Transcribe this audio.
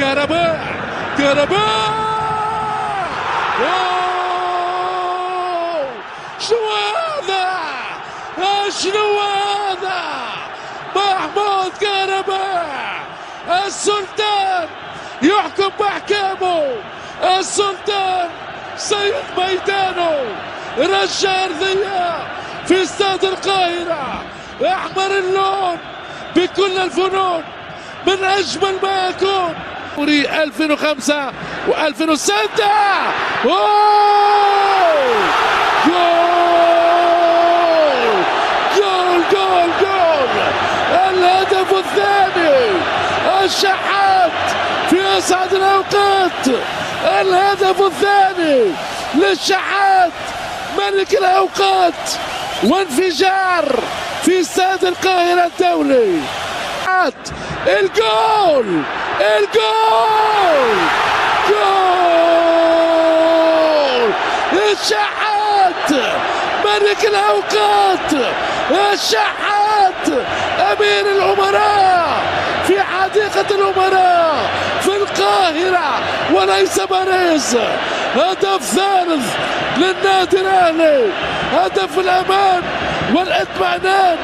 كهرباء شنو هذا؟ شنو هذا؟ محمود كهرباء السلطان يحكم بأحكامه، السلطان سيد ميدانه، رجع أرضية في استاد القاهرة، أحمر اللون بكل الفنون من أجمل ما يكون. 2005 و2006 جول الهدف الثاني، الشحات في أسعد الأوقات، الهدف الثاني للشحات ملك الأوقات، وانفجار في استاد القاهرة الدولي. الجول الشحات ملك الأوقات، الشحات أمير الأمراء في حديقة الأمراء في القاهرة وليس باريس. هدف ثالث للنادي الأهلي، هدف الأمان والاطمئنان.